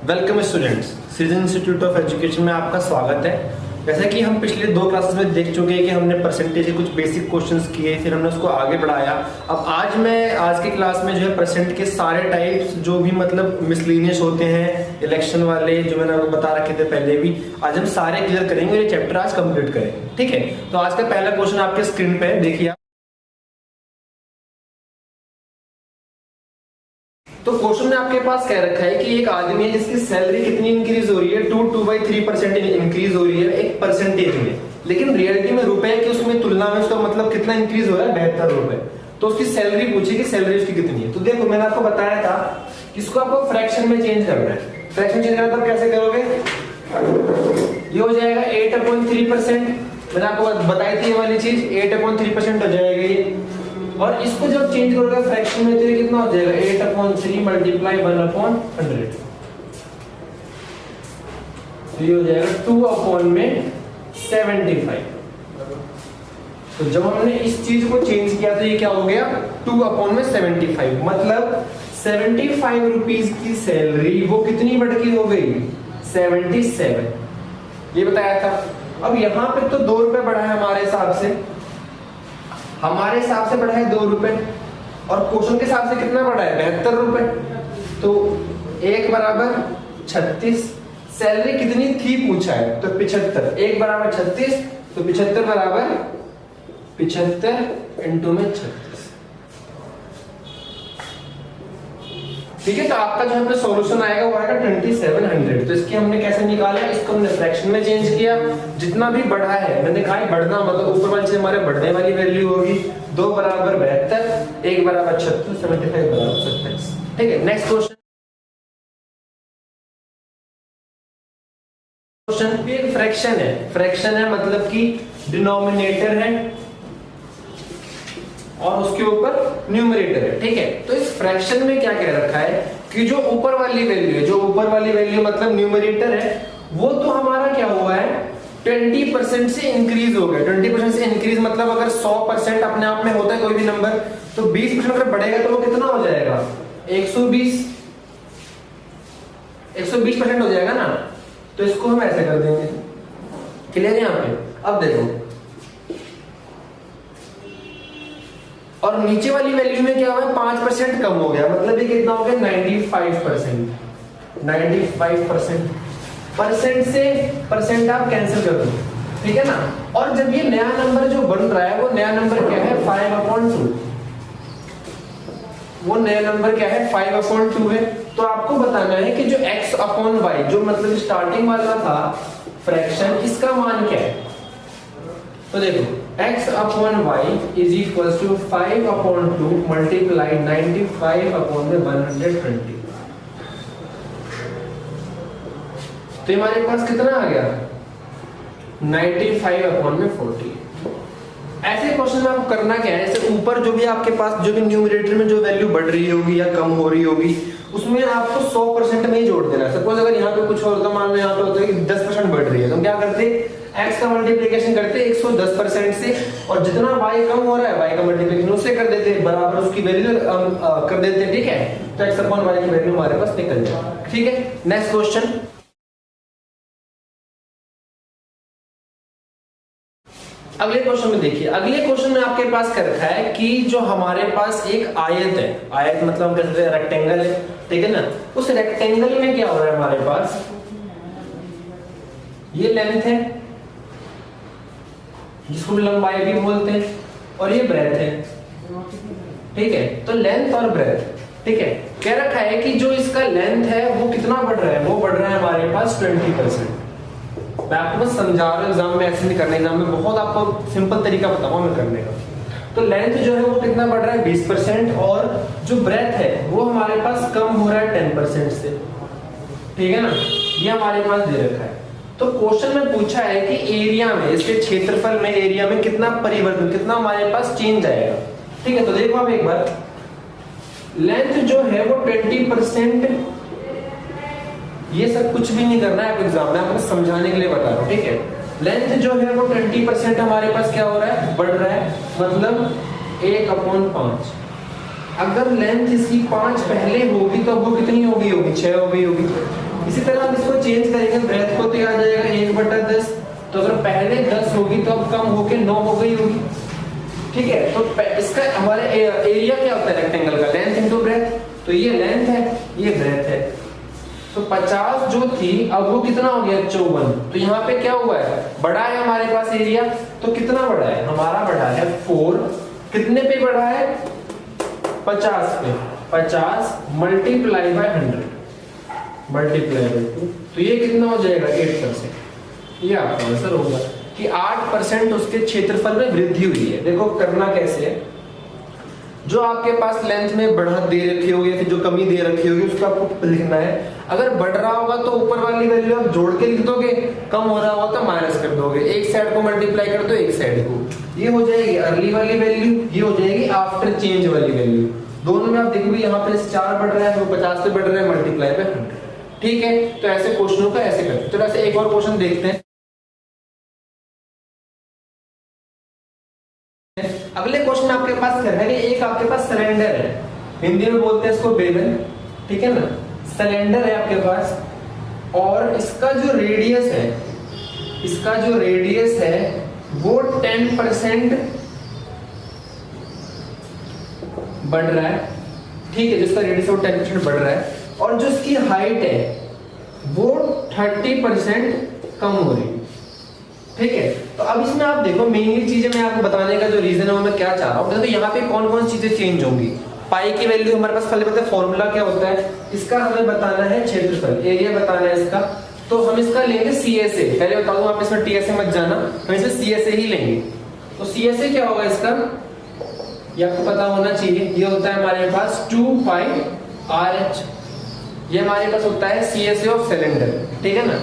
Welcome students, season institute of education में आपका स्वागत है। जैसा कि हम पिछले 2 क्लासेस में देख चुके हैं कि हमने परसेंटेज के कुछ बेसिक क्वेश्चंस किए, फिर हमने उसको आगे बढ़ाया। अब आज की क्लास में जो है परसेंट के सारे टाइप्स जो भी मतलब मिसलिनियस होते हैं, इलेक्शन वाले जो मैंने आपको बता रखे थे पहले भी, आज हम सारे क्लियर करेंगे। ये चैप्टर आज कंप्लीट करेंगे, ठीक है। तो आज का पहला क्वेश्चन आपके स्क्रीन पे है, देखिए। तो क्वेश्चन में आपके पास कह रखा है कि एक आदमी है जिसकी सैलरी कितनी इंक्रीज हो रही है, 2/3% इंक्रीज हो रही है एक परसेंटेज में, लेकिन रियलिटी में रुपए की उसमें तुलना में उसका मतलब कितना इंक्रीज हो रहा है, 72 रुपए। तो उसकी सैलरी पूछी कि सैलरी उसकी कितनी है। तो देखो मैंने आपको बताया था इसको आपको फ्रैक्शन में चेंज करना है। फ्रैक्शन चेंज करना तब कैसे करोगे, ये हो जाएगा 8/3%। मैंने आपको बताई थी ये वाली चीज, 8/3% हो जाएगा ये। और इसको जब चेंज करोगे फ्रैक्शन में तो ये कितना हो जाएगा, 8/3 मल्टीप्लाई 1/100। तो ये हो जाएगा 2/75। तो जब हमने इस चीज को चेंज किया तो ये क्या हो गया, 2/75। मतलब 75 रुपीज की सैलरी वो कितनी बढ़ के हो गई, 77। ये बताया था। अब यहाँ पे तो 2 रुपए बढ़ा है हमारे हिसाब से, बढ़ा है 2 रुपए, और क्वेश्चन के हिसाब से कितना बढ़ा है, 72 रुपए। तो 1 बराबर 36, सैलरी कितनी थी पूछा है तो 75, 1 बराबर 36, तो 75 बराबर 75 इंटू में 36। ठीक है, तो आपका जो है सॉल्यूशन आएगा वो आएगा 2700। तो इसकी हमने कैसे निकाला, इसको हमने फ्रैक्शन में चेंज किया। जितना भी बढ़ा है, मैंने कहा बढ़ना मतलब ऊपर वाले से हमारे बढ़ने वाली वैल्यू होगी। 2 बराबर 72, 1 बराबर 36, 75 बराबर 27। ठीक है, नेक्स्ट क्वेश्चन भी एक फ्रैक्शन है मतलब कि डिनोमिनेटर है और उसके ऊपर न्यूमरेटर है। ठीक है, तो इस फ्रैक्शन में क्या कह रखा है कि जो ऊपर वाली वैल्यू मतलब न्यूमरेटर है, वो तो हमारा क्या हुआ है, 20% से इंक्रीज हो गया। 20% से इंक्रीज मतलब अगर 100% अपने आप में होता है कोई भी नंबर, तो 20% अगर बढ़ेगा तो वो कितना हो जाएगा, 120% हो जाएगा ना। तो इसको हम ऐसे कर देंगे, क्लियर है यहाँ पे। अब देखो, और नीचे वाली वैल्यू में क्या हुआ, 5% कम हो गया, मतलब ये कितना हो गया, 95%। 95% परसेंट से परसेंट आप कैंसिल कर दो, ठीक है ना। और जब ये नया नंबर जो बन रहा है, वो नया नंबर क्या है, 5/2। वो नया नंबर क्या है, 5/2 है। तो आपको बताना है कि जो x/y जो मतलब स्टार्टिंग वाला था फ्रैक्शन, इसका मान क्या है। तो देखो x/y is equal to 5/2 multiply 95/120। तो हमारे पास कितना आ गया, 95/40। ऐसे क्वेश्चन में आपको करना क्या है, जैसे ऊपर जो भी आपके पास जो भी न्यूमरेटर में जो वैल्यू बढ़ रही होगी या कम हो रही होगी, उसमें आपको 100% में ही जोड़ देना है। सपोज अगर यहाँ पे कुछ और का मान लो, यहाँ पे होता है कि 10% बढ़ रही है, तो हम क्या करते हैं, x का मल्टीप्लिकेशन करते 110% से, और जितना y कम हो रहा है y का मल्टीप्लिकेशन उससे कर देते, बराबर उसकी वैल्यू कर देते। ठीक है, तो x/y की वैल्यू हमारे पास निकल जाए। ठीक है, नेक्स्ट क्वेश्चन। अगले क्वेश्चन में देखिए, अगले क्वेश्चन में आपके पास कर रखा है कि जो हमारे पास एक आयत है, आयत मतलब हम कहते हैं रेक्टेंगल है, ठीक है ना। उस रेक्टेंगल में क्या हो रहा है, हमारे पास ये लेंथ है जिसको लंबाई भी बोलते हैं, और ये ब्रेथ है। ठीक है, तो लेंथ और ब्रेथ, ठीक है, कह रखा है कि जो इसका लेंथ है वो कितना बढ़ रहा है, वो बढ़ रहा है हमारे पास 20%। मैं आपको बस समझा रहा हूँ, एग्जाम में ऐसे नहीं करने, एग्जाम में बहुत आपको सिंपल तरीका बताऊंगा मैं करने का। तो लेंथ जो है वो कितना बढ़ रहा है, 20%, और जो ब्रेथ है वो हमारे पास कम हो रहा है 10% से। ठीक है ना, ये हमारे पास दे रखा है। तो क्वेश्चन में पूछा है कि एरिया में, इसके क्षेत्रफल में, एरिया में कितना परिवर्तन, कितना हमारे पास चेंज आएगा। ठीक है, तो देखो आप एक बार, लेंथ जो है वो 20%, ये सब कुछ भी नहीं करना है आप एग्जाम में, आपको समझाने के लिए बता रहा हूँ। ठीक है, लेंथ जो है वो 20% हमारे पास क्या हो रहा है, बढ़ रहा है, मतलब 1/5। अगर लेंथ इसकी 5 पहले होगी तो वो कितनी होगी, 6 हो गई होगी। इसी तरह हम इसको चेंज करेंगे ब्रेथ को, तो ये आ जाएगा 1/10। तो अगर पहले 10 होगी तो अब कम होके 9 हो गई होगी, ठीक है। तो इसका हमारे एरिया क्या होता है रेक्टेंगल का, लेंथ इनटू ब्रेथ। तो ये लेंथ है, ये ब्रेथ है। तो 50 जो थी अब वो कितना हो गया 54। तो यहाँ पे क्या हुआ है, बड़ा है हमारे पास एरिया, तो कितना बड़ा है हमारा, बड़ा है 4। कितने पे बड़ा है, 50 पे। 50 मल्टीप्लाई बाय 100 मल्टीप्लाई बाय 2, तो ये कितना हो जाएगा 8%। ये आपका आंसर होगा कि 8% उसके क्षेत्रफल में वृद्धि हुई है। देखो करना कैसे है, जो आपके पास लेंथ में बढ़त दे रखी होगी, फिर जो कमी दे रखी होगी उसको आपको लिखना है। अगर बढ़ रहा होगा तो ऊपर वाली वैल्यू आप जोड़ के लिख दोगे, कम हो रहा होगा तो माइनस कर दोगे। एक साइड को मल्टीप्लाई कर दो, एक साइड को। ये हो जाएगी अर्ली वाली वैल्यू, ये हो जाएगी आफ्टर चेंज वाली वैल्यू। दोनों में आप देखोगे यहाँ पे 4 बढ़ रहा है, वो 50 पे बढ़ रहा है, मल्टीप्लाई बाय 100, ठीक है। तो ऐसे क्वेश्चनों का ऐसे करते हैं। तो ऐसे एक और क्वेश्चन देखते हैं। अगले क्वेश्चन आपके पास क्या है, एक आपके पास सिलेंडर है, हिंदी में बोलते हैं इसको बेलन, ठीक है ना। सिलेंडर है आपके पास और इसका जो रेडियस है, इसका जो रेडियस है वो 10% बढ़ रहा है, ठीक है। जिसका रेडियस है वो 10% बढ़ रहा है और जो इसकी हाइट है वो 30% कम हो रही है, ठीक है। तो अब इसमें आप देखो मेनली चीजें मैं आपको बताने का जो रीजन है वो मैं क्या चाह रहा हूँ। तो यहाँ पे कौन कौन चीजें चेंज होंगी। पाई की वैल्यू हमारे पास पहले पता है फॉर्मूला क्या होता है, इसका हमें बताना है क्षेत्रफल, एरिया बताना है इसका। तो हम इसका लेंगे CSA, पहले बता दूं आप इसमें TSA मत जाना, हम इसमें CSA ही लेंगे। तो CSA क्या होगा इसका, ये आपको पता होना चाहिए। ये होता है हमारे पास 2πRH, ये हमारे पास होता है CSA ऑफ सिलेंडर, ठीक है ना।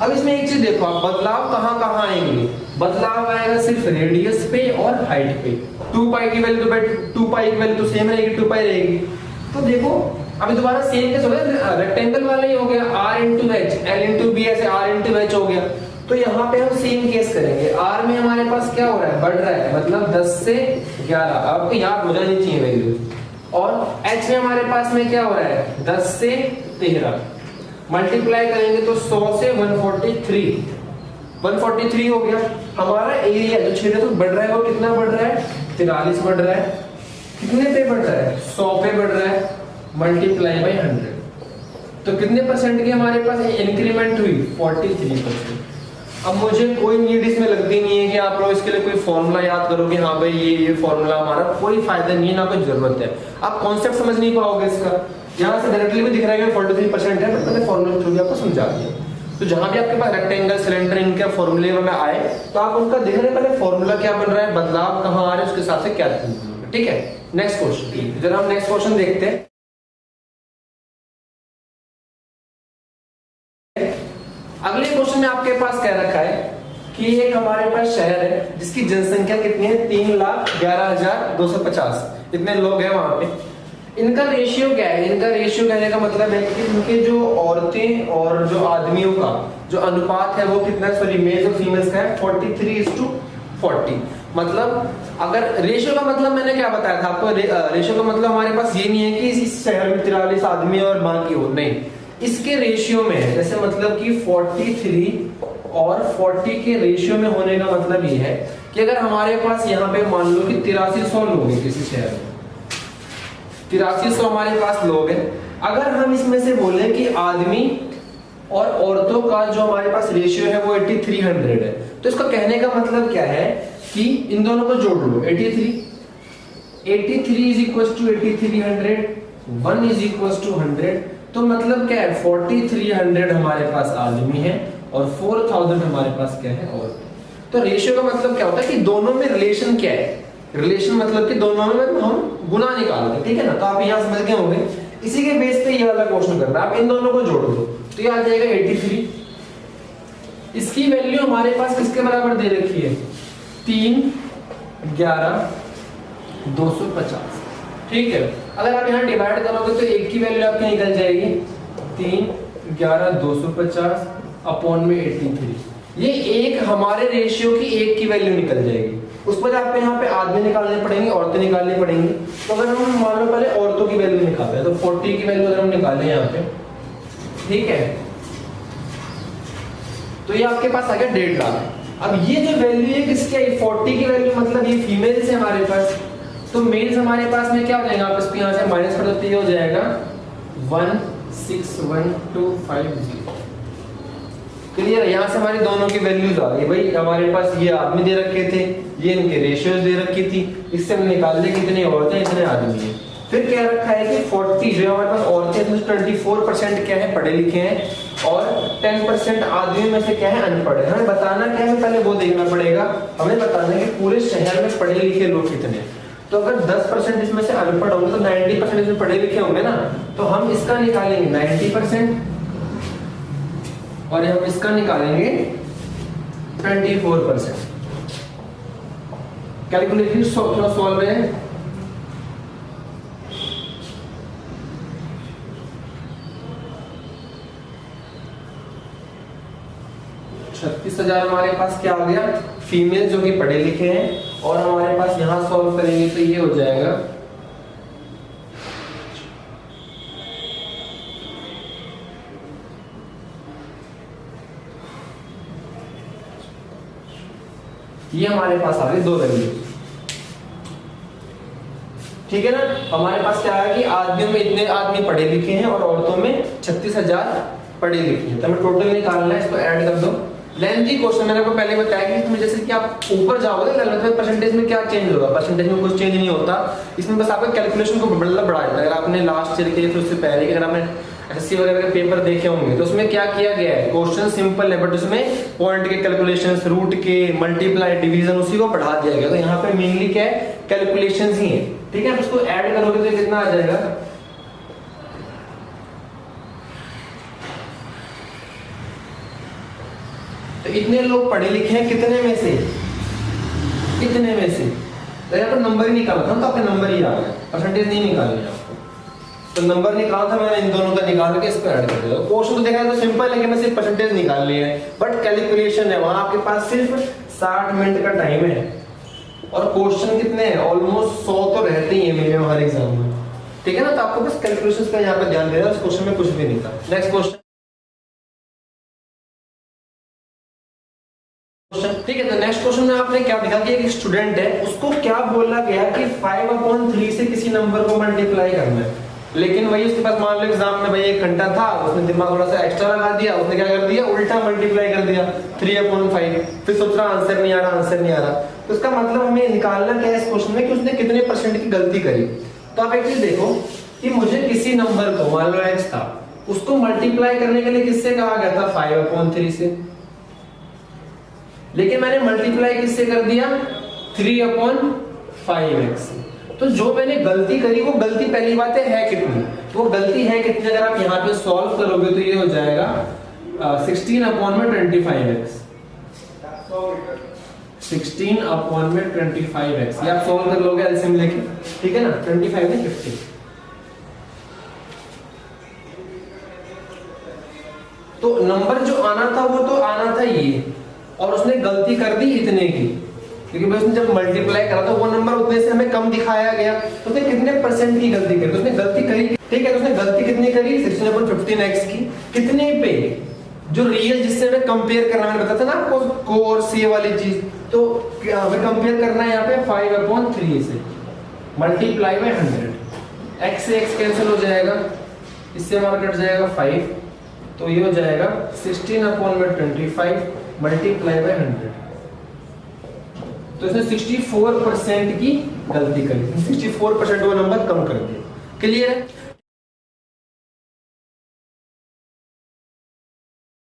अब इसमें एक चीज देखो आप, बदलाव कहाँ कहाँ आएंगे, बदलाव आएगा सिर्फ रेडियस पे और हाइट पे। 2π की वैल्यू तो 2π की वैल्यू तो सेम रहेगी, 2π रहेगी। तो देखो अभी दोबारा सेम कैसे हो गया, रेक्टेंगल वाला ही हो गया, R into H, L into B ऐसे R इंटू H हो गया। तो यहाँ पे हम सेम केस करेंगे। R में हमारे पास क्या हो रहा है, बढ़ रहा है, मतलब 10 से 11, आपको याद हो जानी चाहिए वैल्यू। और H में हमारे पास में क्या हो रहा है, 10 से 13। मल्टीप्लाई करेंगे तो 100 से 143 हो गया। हमारा एरिया जो क्षेत्रफल बढ़ रहा है वो कितना बढ़ रहा है, 43 बढ़ रहा है। कितने पे बढ़ रहा है, 100 पे बढ़ रहा है, मल्टीप्लाई बाय 100। तो कितने परसेंट की हमारे पास इंक्रीमेंट हुई, 43%। अब मुझे कोई नीड इसमें लगती नहीं है कि आप लोग इसके लिए कोई फॉर्मूला याद करो कि हाँ भाई ये फॉर्मूला हमारा, कोई फायदा नहीं है, ना कोई जरूरत है। आप कॉन्सेप्ट समझ नहीं पाओगे इसका, यहाँ से डायरेक्टली भी दिख रहा है 43% है, बट मैंने फॉर्मूला थ्रू आपको समझा दिया। तो जहां भी आपके पास रेक्टेंगल सिलेंडर इनके फॉर्मूले में आए तो आप उनका देख रहे पहले फॉर्मूला क्या बन रहा है, बदलाव कहाँ आ रहा है, उसके हिसाब से क्या, ठीक है। नेक्स्ट क्वेश्चन, जरा हम नेक्स्ट क्वेश्चन देखते हैं। अगले क्वेश्चन में आपके पास कह रखा है कि एक हमारे पास शहर है जिसकी जनसंख्या कितनी है, 3,11,250, इतने लोग हैं वहां पे। इनका रेशियो क्या है, इनका रेशियो कहने का मतलब है कि इनके जो औरतें और जो आदमियों का जो अनुपात है वो कितना है, सॉरी मेल्स और फीमेल्स का है 43:40। मतलब अगर रेशियो का मतलब मैंने क्या बताया था आपको, रेशियो का मतलब हमारे पास ये नहीं है कि इस शहर में 43 आदमी और बाकी हो, नहीं, इसके रेशियो में है। जैसे मतलब कि 43 और 40 के रेशियो में होने का मतलब ये है कि अगर हमारे पास यहाँ पे मान लो कि 8300 लोग हैं किसी शहर में, 8300 हमारे पास लोग हैं, अगर हम इसमें से बोले कि आदमी और औरतों का जो हमारे पास रेशियो है वो 8300 है, तो इसका कहने का मतलब क्या है कि इन दोनों को जोड़ लो, 83 is equal to 8300, 1 is equal to 100। तो मतलब क्या है, 4300 हमारे पास आदमी है और 4000 हमारे पास क्या है, औरत। तो रेशियो का मतलब क्या होता है कि दोनों में रिलेशन क्या है, रिलेशन मतलब कि दोनों में हम गुना निकालते हैं, ठीक है ना। तो आप यहाँ समझ गए होंगे, इसी के बेस पे ये वाला क्वेश्चन करना है। आप इन दोनों को जोड़ दो तो ये आ जाएगा 83। इसकी वैल्यू हमारे पास किसके बराबर दे रखी है, 3,11,250, ठीक है। अगर आप यहाँ डिवाइड करोगे तो एक की वैल्यू आपकी निकल जाएगी 3,11,250 अपॉन में 83। ये एक हमारे रेशियो की एक की वैल्यू निकल जाएगी। उस पर आपको यहाँ पे आदमी निकालने पड़ेंगे, औरतें निकालनी पड़ेंगी। तो अगर हम मान लो पहले औरतों की वैल्यू निकाले तो 40 की वैल्यू अगर हम निकालें यहाँ पे, ठीक है, तो ये आपके पास आ गया 1.5 लाख। अब ये जो वैल्यू है किसकी आई, 40 की वैल्यू, मतलब ये फीमेल्स है हमारे पास, तो मेल्स हमारे पास में क्या हो जाएगा, आप इसको यहाँ से माइनस कर देते, ये हो जाएगा 161250। क्लियर, यहाँ से हमारी दोनों की वैल्यूज आ गई। भाई हमारे पास ये आदमी दे रखे थे, ये इनके रेशियोज दे रखी थी, इससे हम निकाल ले कितनी औरतें इतने आदमी हैं। फिर क्या रखा है कि 40 जो हमारे पास औरतें, 24% क्या है, पढ़े लिखे हैं, और 10% आदमी में से क्या है, अनपढ़ है। हमें बताना क्या है, पहले वो देखना पड़ेगा। हमें बताना है कि पूरे शहर में पढ़े लिखे लोग कितने हैं। तो अगर 10% इसमें से अनपढ़ होंगे तो 90% इसमें पढ़े लिखे होंगे ना, तो हम इसका निकालेंगे 90% और हम इसका निकालेंगे 24%। कैलकुलेशन सॉल्व है। छत्तीस हजार हमारे पास क्या आ गया, फीमेल जो कि पढ़े लिखे हैं, और हमारे पास यहां सॉल्व करेंगे तो ये हो जाएगा ये हमारे पास आ गए 2 वैल्यू। ठीक है ना, हमारे पास क्या है कि आदमियों में इतने आदमी पढ़े लिखे हैं और औरतों में 36,000 पढ़े लिखे हैं। तो हमें टोटल निकालना है, इसको ऐड कर दो। लेंथी क्वेश्चन मैंने आपको पहले बताया कि इसमें जैसे कि आप ऊपर जाओगे तो परसेंटेज में क्या चेंज होगा, परसेंटेज में कुछ चेंज नहीं होता। इसमें बस आपका कैलकुलेशन को बढ़ा देता है। अगर आपने लास्ट ईयर के फिर उससे पहले अगर आपने एसएससी वगैरह के पेपर देखे होंगे तो उसमें क्या किया गया है, क्वेश्चन सिंपल है बट उसमें पॉइंट के कैलकुलेशंस, रूट के, मल्टीप्लाई, डिवीजन उसी को बढ़ा दिया गया। तो यहाँ पे मेनली क्या है, कैलकुलेशंस ही है। ठीक है, आप इसको ऐड करोगे तो कितना आ जाएगा, तो इतने लोग पढ़े लिखे हैं, कितने में से, इतने में से। तो यहाँ पर नंबर ही निकाला था, तो आपके नंबर ही आ गया, परसेंटेज नहीं निकालनी आपको। तो नंबर निकाला था मैंने, इन दोनों का निकाल के इसको ऐड कर दिया। क्वेश्चन तो देखा तो सिंपल है कि मैं सिर्फ परसेंटेज निकाल लिया है, बट कैलकुलेशन है, वहां आपके पास सिर्फ 60 मिनट का टाइम है और क्वेश्चन कितने हैं, ऑलमोस्ट 100 तो रहते ही है मिनिमम हर एग्जाम में। ठीक है ना, तो आपको बस कैलकुलेशन का यहाँ पर ध्यान देना, उस क्वेश्चन में कुछ भी नहीं था। Next question. ठीक है, तो नेक्स्ट क्वेश्चन में आपने क्या देखा कि एक स्टूडेंट है, उसको क्या बोला गया कि 5/3 से किसी नंबर को मल्टीप्लाई करना है। लेकिन वही उसके पास मान लो एग्जाम में भाई 1 घंटा था, उसने दिमाग थोड़ा सा एक्स्ट्रा लगा दिया, उसने क्या कर दिया, उल्टा मल्टीप्लाई कर दिया 3/5। फिर सोच रहा आंसर नहीं आ रहा, आंसर नहीं आ रहा। तो इसका मतलब हमें निकालना क्या है इस क्वेश्चन में कि उसने कितने परसेंट की गलती करी। तो आप एक चीज देखो कि मुझे किसी नंबर को, मान लो x था, उसको मल्टीप्लाई करने के लिए किससे कहा गया था, 5/3 से। लेकिन मैंने मल्टीप्लाई किससे कर दिया, 3/5x। तो जो मैंने गलती करी वो गलती पहली बात है कितनी, वो गलती है कितनी, अगर आप यहाँ पे सॉल्व करोगे तो ये हो जाएगा 16/25x। 16/25x ये आप सॉल्व कर लोगे एलसीएम लेके। ठीक है ना, 25 में 50। तो नंबर जो आना था वो तो आना था ये, और उसने गलती कर दी इतने की, क्योंकि उसने जब मल्टीप्लाई करा तो वो नंबर उतने से हमें कम दिखाया गया। तो उसने कितने परसेंट की गलती करी, तो उसने गलती करी। ठीक है, तो उसने गलती कितनी करी, 16/15x की, कितने पे, जो रियल जिससे हमें कंपेयर करना, मैंने बताया था ना आपको को और सी वाली चीज। तो हमें कंपेयर करना है यहाँ पे 5/3 से, मल्टीप्लाई बाय 100। x से x कैंसिल हो जाएगा, इससे हमारा कट जाएगा 5, तो ये हो जाएगा 16/25 मल्टीप्लाई बाय 100। तो इसने 64% की गलती करी, 64% वो नंबर कम कर दिया। क्लियर है?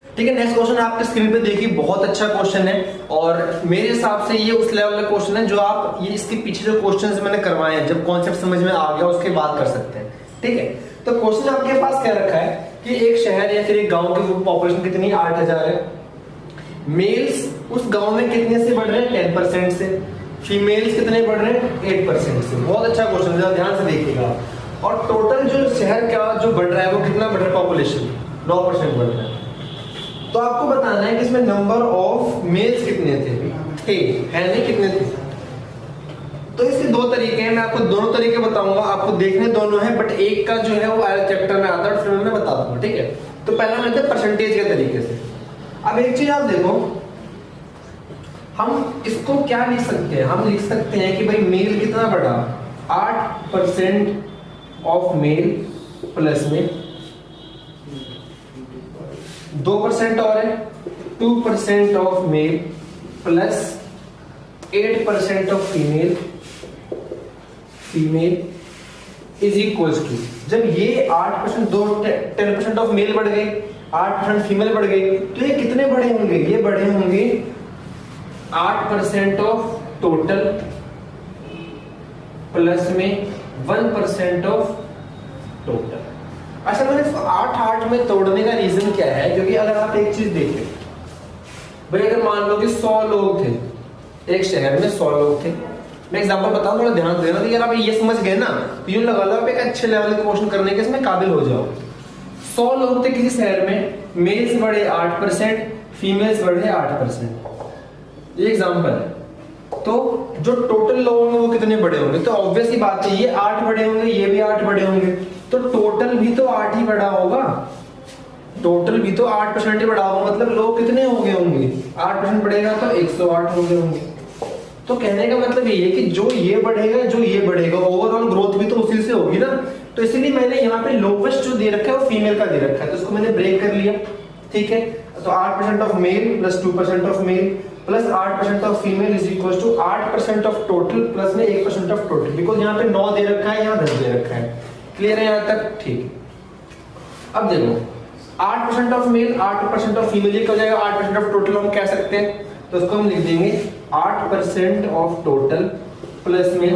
ठीक है, नेक्स्ट क्वेश्चन आपके स्क्रीन पे देखिए, बहुत अच्छा क्वेश्चन है और मेरे हिसाब से ये उस लेवल का क्वेश्चन है जो आप ये इसके पीछे जो क्वेश्चंस मैंने करवाए हैं, जब कॉन्सेप्ट समझ में आ गया उसके बाद कर सकते हैं। ठीक है, तो क्वेश्चन आपके पास क्या रखा है कि एक शहर या फिर एक गांव की पॉपुलेशन कितनी, 8,000 है। मेल्स उस गांव में कितने से बढ़ रहे हैं, 10% से। फीमेल्स कितने बढ़ रहे हैं, 8% से। बहुत अच्छा क्वेश्चन है, ध्यान से देखिएगा। और टोटल जो शहर का जो बढ़ रहा है वो कितना बढ़ रहा है, पॉपुलेशन 9% बढ़ रहा है। तो आपको बताना है कि इसमें नंबर ऑफ मेल्स कितने थे, है नहीं कितने थे। तो इसके 2 तरीके हैं, मैं आपको दोनों तरीके बताऊंगा, आपको देखने दोनों हैं, बट एक का जो है वो चैप्टर में आता है, फिर मैं बता दूंगा। ठीक है, तो पहला मेथड परसेंटेज के तरीके से। अब एक चीज आप देखो, हम इसको क्या लिख सकते हैं, हम लिख सकते हैं कि भाई मेल कितना बढ़ा, 8% ऑफ मेल प्लस में 2% और है 2% of male plus 8% of female is equals to, जब ये 8% 10% ऑफ मेल बढ़ गई, 8% फीमेल बढ़ गई, तो ये कितने बड़े होंगे, ये बड़े होंगे 8% ऑफ टोटल प्लस में 1% ऑफ टोटल। अच्छा, मैंने 8 में तोड़ने का रीजन क्या है, क्योंकि अगर आप एक चीज देखें भाई, अगर मान लो कि 100 लोग थे एक शहर में, 100 लोग थे, मैं एग्जांपल बताऊं, थोड़ा ध्यान देना, तो यार आप ये समझ गए ना, तो यूं लगा लो आप एक अच्छे लेवल के क्वेश्चन करने के इसमें काबिल हो जाओ। 100 लोग थे किसी शहर में, मेल्स बढ़े 8%, फीमेल्स बढ़े 8%, ये एग्जांपल है। तो जो टोटल लोग होंगे वो कितने बड़े होंगे, तो ऑब्वियस ही बात है, ये 8 बड़े होंगे, ये भी 8 बड़े होंगे, तो टोटल भी तो 8 ही बड़ा होगा, टोटल भी तो 8% ही बड़ा होगा, मतलब लोग कितने हो गए होंगे, 8% बढ़ेगा तो 108 हो गए होंगे। तो कहने का मतलब ये है कि जो ये बढ़ेगा, जो ये बढ़ेगा, ओवरऑल ग्रोथ भी तो उसी से होगी ना। तो इसलिए मैंने यहाँ पे लोवेस्ट जो दे रखा है वो फीमेल का दे रखा है, तो इसको मैंने ब्रेक कर लिया, ठीक है। तो 8% of male plus 2% of male plus 8% of female is equal to 8% of total plus में 1% ऑफ टोटल, बिकॉज यहाँ पे 9 दे रखा है, यहाँ 10 दे रखा है। क्लियर है यहाँ तक? ठीक। अब देखो 8% ऑफ मेल 8% ऑफ फीमेल, ये क्या हो जाएगा, 8% ऑफ टोटल हम कह सकते हैं, तो इसको हम लिख देंगे 8% ऑफ टोटल प्लस में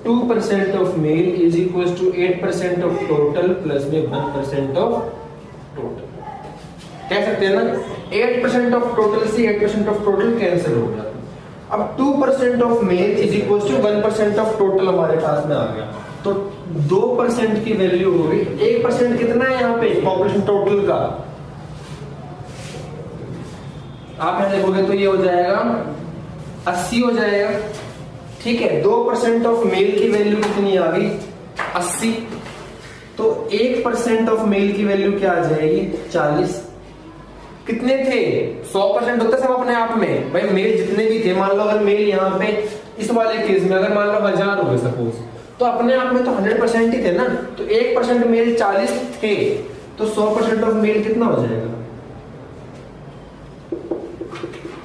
2% of male is equal to 8% of total plus में 1% ऑफ टोटल, कह सकते हैं ना। 8% ऑफ टोटल से 8% ऑफ टोटल कैंसिल हो गया। अब 2% of male is equal to 1% of total हमारे पास में आ गया, तो 2% की वैल्यू हो गई। 1% कितना है यहाँ पे पॉपुलेशन टोटल का, आप यहां देखोगे तो ये हो जाएगा 80 हो जाएगा, ठीक है। 2% ऑफ मेल की वैल्यू कितनी आ गई, 80, तो 1% ऑफ मेल की वैल्यू क्या आ जाएगी, 40। कितने थे, 100% होता सब अपने आप में, भाई मेल जितने भी थे, मान लो अगर मेल यहाँ पे इस वाले केस में अगर मान लो 1000 हो गए सपोज, तो अपने आप में तो 100% ही थे ना, तो 1% मेल 40 थे, तो 100% ऑफ मेल कितना हो जाएगा,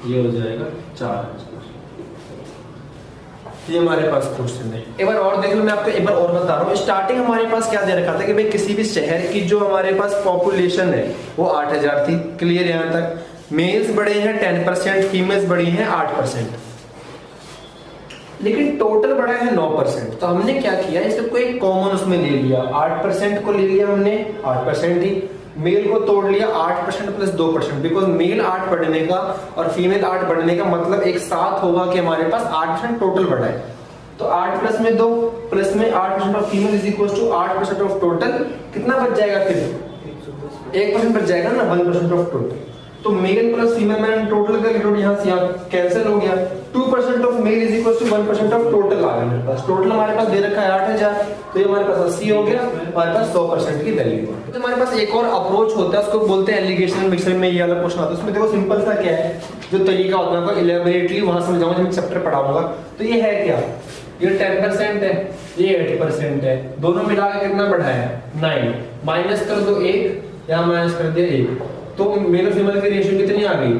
ये हो जाएगा 4000। ये हमारे पास क्वेश्चन है। एक बार और देख लो, मैं आपको एक बार और बता रहा हूँ। स्टार्टिंग हमारे पास क्या दे रखा था कि भाई किसी भी शहर की जो हमारे पास पॉपुलेशन है वो 8000 थी। क्लियर यहाँ तक? मेल्स बढ़े हैं 10%, फीमेल्स बढ़ी हैं 8%, लेकिन टोटल बढ़ा है 9%। तो हमने क्या किया, इसको एक कॉमन उसमें ले लिया, 8% को ले लिया हमने, 8% ही, मेल को तोड़ लिया 8% प्लस 2%, बिकॉज मेल 8 बढ़ने का और फीमेल 8 बढ़ने का मतलब एक साथ होगा कि हमारे पास 8% टोटल बढ़ा है। तो 8 प्लस में 2 प्लस में 8% of female is equal to 8% of total, कितना बच जाएगा फिर, 1% बच जाएगा ना, 1% ऑफ टोटल। तो मेल प्लस फीमेल मैंने टोटल कर लिया, यहाँ से यहाँ कैंसिल हो गया। 2% of male is equal to 1% of total आ गया मेरे पास। टोटल हमारे पास दे रखा है 8000, तो ये हमारे पास 80 हो गया, हमारे पास 100% की वैल्यू है। तो हमारे पास एक और अप्रोच होता है, उसको बोलते हैं एलिगेशन मिक्सर में। ये वाला क्वेश्चन आता है, उसमें देखो सिंपल सा क्या है, जो तरीका होता है इलेबोरेटली वहां समझाऊंगा जब मैं चैप्टर पढ़ाऊंगा। तो ये है क्या, ये 10% है, ये 8% है, दोनों मिला के कितना बढ़ा है 9, माइनस कर दो 1, यहाँ माइनस कर दिया 1, तो मेल और फीमेल की रेशियो कितनी आ गई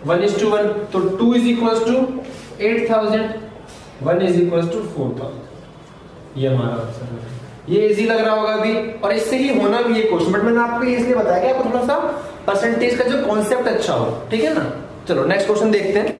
1:1, तो 2 is equal to 8000, 1 is equal to 4000। ये हमारा आंसर है। ये इजी लग रहा होगा अभी, और इससे ही होना भी ये क्वेश्चन, बट मैंने आपको ये इसलिए बताया कि आपको थोड़ा सा परसेंटेज का जो कॉन्सेप्ट अच्छा हो, ठीक है ना। चलो नेक्स्ट क्वेश्चन देखते हैं,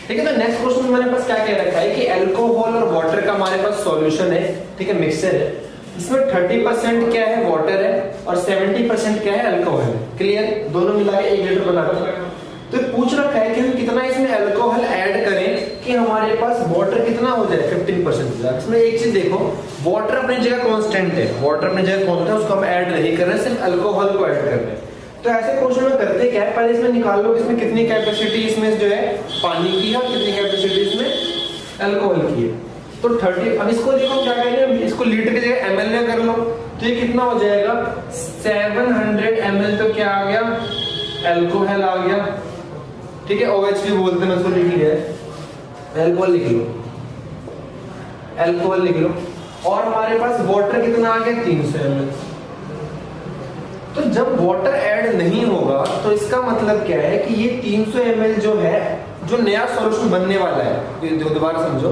ठीक है। तो नेक्स्ट क्वेश्चन हमारे पास क्या कह रखा है कि अल्कोहल और वाटर का हमारे पास सॉल्यूशन है, ठीक है, मिक्सचर है। इसमें 30% क्या है वाटर है और 70% क्या है अल्कोहल है। क्लियर? दोनों मिला के 1 लीटर बना रहा है। तो पूछ रखा है कि हम कितना इसमें अल्कोहल ऐड करें कि हमारे पास वाटर कितना हो जाए, 15% हो जाए। इसमें एक चीज देखो, वाटर अपनी जगह कांस्टेंट है, वाटर अपनी जगह कांस्टेंट है, उसको हम ऐड नहीं कर रहे, सिर्फ अल्कोहल को ऐड कर रहे हैं। तो ऐसे क्वेश्चन में करते क्या है, पहले इसमें निकाल लो इसमें कितनी कैपेसिटी इसमें जो है पानी की है और कितनी कैपेसिटी इसमें अल्कोहल की है। तो 30, अब इसको देखो क्या करेंगे, इसको लीटर की जगह ml में कर लो, तो तो ये कितना हो जाएगा 700 ml, तो क्या आ गया अल्कोहल आ गया, ठीक है। OH भी बोलते हैं, मैं उसको लिख लिया है, अल्कोहल लिख लो, अल्कोहल लिख लो। और हमारे पास वाटर कितना आ गया 300 ml। तो जब वाटर ऐड नहीं होगा तो इसका मतलब क्या है कि ये 300 ml जो है, जो नया सॉल्यूशन बनने वाला है, ये दोबारा समझो,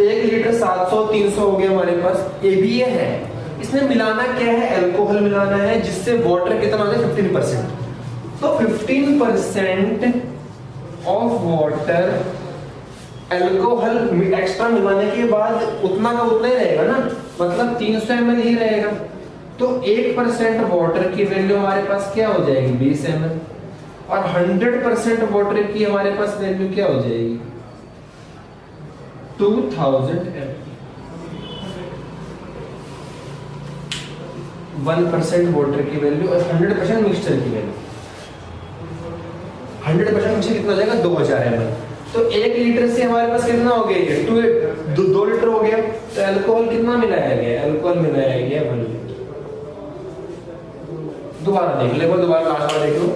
1 लीटर 700 300 हो गया हमारे पास, ये भी ये है। इसमें मिलाना क्या है, अल्कोहल मिलाना है, जिससे वाटर कितना हो जाए 15%। तो 15% ऑफ वाटर अल्कोहल एक्स्ट्रा मिलाने के बाद उतना का उतना ही रहेगा ना, मतलब 300 ml ही रहेगा। तो 1% वाटर की वैल्यू हमारे पास क्या हो जाएगी 20 ml, और 100% वाटर की हमारे पास वैल्यू क्या हो जाएगी 2000 ml। 1% वाटर की वैल्यू और 100% मिक्सचर की वैल्यू, 100% मिक्सचर कितना हो जाएगा 2000 ml। तो 1 लीटर से हमारे पास कितना हो गया ये 2 लीटर हो गया। तो अल्कोहल कितना मिलाया गया, अल्कोहल मिलाया गया 1 लीटर। दोबारा देख ले, दोबारा लास्ट बार देख लो,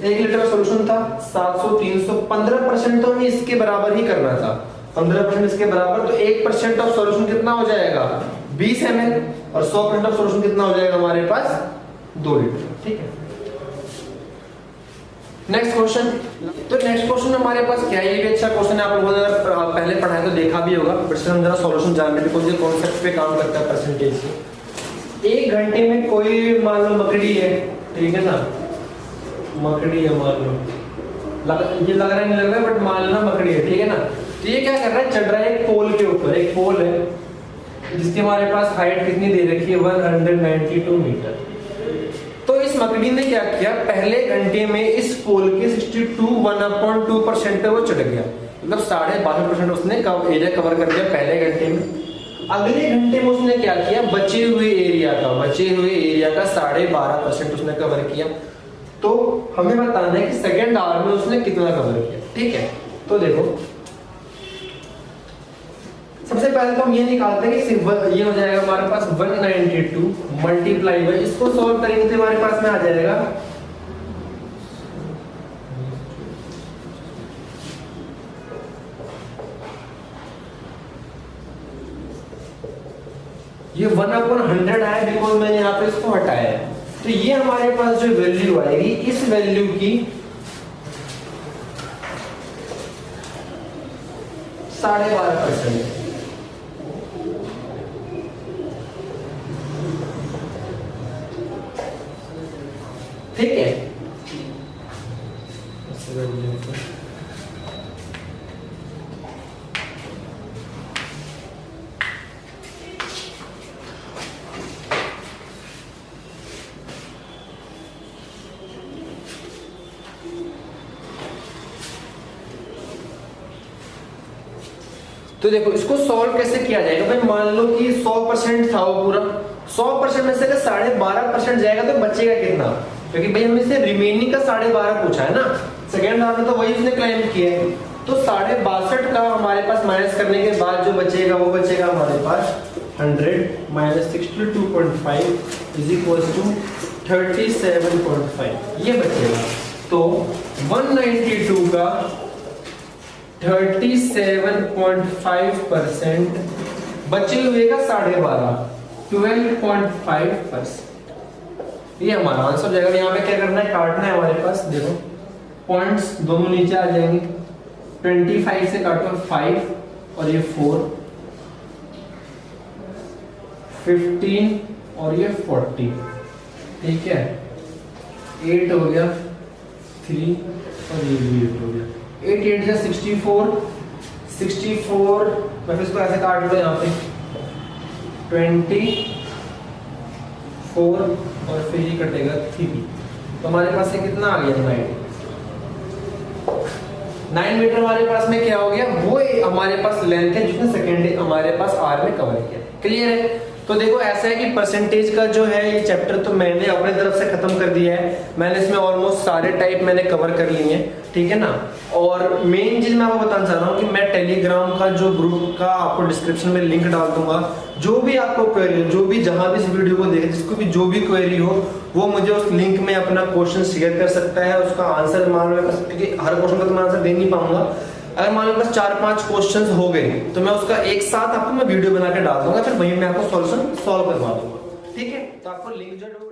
1 लीटर का सॉल्यूशन था 700 300, 15% तो हमें इसके बराबर ही करना था, 15% इसके बराबर। तो 1% ऑफ सॉल्यूशन कितना हो जाएगा 20 ml, और 100% ऑफ सॉल्यूशन कितना हो जाएगा हमारे पास 2 लीटर, ठीक है। Next question. तो नेक्स्ट क्वेश्चन हमारे पास क्या है, ये भी अच्छा क्वेश्चन है, आप लोगों ने पहले पढ़ा है तो देखा भी होगा, बट हम जरा सॉल्यूशन जान लेते हैं, कॉन्सेप्ट पे काम करता है परसेंटेज से। 1 घंटे में कोई मान लो मकड़ी है, ठीक है ना, मकड़ी है मान लो, ये लग रहा है नहीं लग रहा है, बट मान लो मकड़ी है, ठीक है ना। तो ये क्या कर रहा है, चढ़ रहा है एक पोल के ऊपर, एक पोल है जिसकी हमारे पास हाइट कितनी दे रखी है 192 मीटर। तो इस मकड़ी ने क्या किया, पहले घंटे में इस पोल के 62 1/2% पे वो चढ़ गया, मतलब 62.5% उसने एरिया कवर कर दिया पहले घंटे में। अगले घंटे में उसने क्या किया, बचे हुए एरिया का 12.5% उसने कवर किया। तो हमें बताना है कि सेकेंड आवर में उसने कितना कवर किया, ठीक है। तो देखो सबसे पहले तो हम ये निकालते हैं कि ये हो जाएगा हमारे पास 192 मल्टीप्लाई बाई, इसको सॉल्व करेंगे तो हमारे पास में आ जाएगा ये 1/100 आया, बिकॉज मैंने यहाँ पे इसको हटाया है। तो ये हमारे पास जो वैल्यू आएगी, इस वैल्यू की 12.5%, ठीक है। तो देखो इसको सॉल्व कैसे किया जाएगा भाई, मान लो कि 100% था वो पूरा, 100% में से अगर 12.5% जाएगा तो बचेगा कितना, क्योंकि भाई हमने से रिमेनिंग का 12.5 पूछा है ना, सेकेंड हाफ में तो वही उसने क्लेम किया है। तो 62.5 का हमारे पास माइनस करने के बाद जो बचेगा वो बचेगा हमारे पास 100 माइनस 62.5 इज इक्वल्स टू 37.5, ये बचेगा। तो 192 का 37.5% बचे हुए का 12.5, 12.5%, ये हमारा आंसर हो जाएगा। यहाँ पे क्या करना है, काटना है हमारे पास, देखो पॉइंट्स दोनों नीचे आ जाएंगे, 25 से काटो 5 और ये 4, 15 और ये 40, ठीक है, 8 हो गया, 3 और ये भी 8 हो गया, 8 8 जा 64, 64 मैं फिर इसको ऐसे काट लो यहाँ पे 24 और फिर ये कटेगा 3, तो हमारे पास ये कितना आ गया 9 मीटर हमारे पास में क्या हो गया, वो हमारे पास लेंथ है जिसने सेकेंड हमारे पास आर में कवर किया। क्लियर है। तो देखो ऐसा है कि परसेंटेज का जो है ये चैप्टर तो मैंने अपने तरफ से खत्म कर दिया है, मैंने इसमें ऑलमोस्ट सारे टाइप मैंने कवर कर लिए हैं, ठीक है ना। और मेन चीज मैं आपको बताना चाह रहा हूँ कि मैं टेलीग्राम का जो ग्रुप का आपको डिस्क्रिप्शन में लिंक डाल दूंगा, जो भी आपको क्वेरी हो, जो भी जहां भी इस वीडियो को देखे, जिसको भी जो भी क्वेरी हो, वो मुझे उस लिंक में अपना क्वेश्चन शेयर कर सकता है, उसका आंसर मान लो, क्योंकि हर क्वेश्चन का तो मैं आंसर दे नहीं पाऊंगा। अगर मान लो बस 4-5 क्वेश्चंस हो गए तो मैं उसका एक साथ आपको मैं वीडियो बना के डाल दूंगा, फिर वहीं मैं आपको सॉल्यूशन सॉल्व करवा दूंगा। ठीक है, तो आपको लिंक जो है वो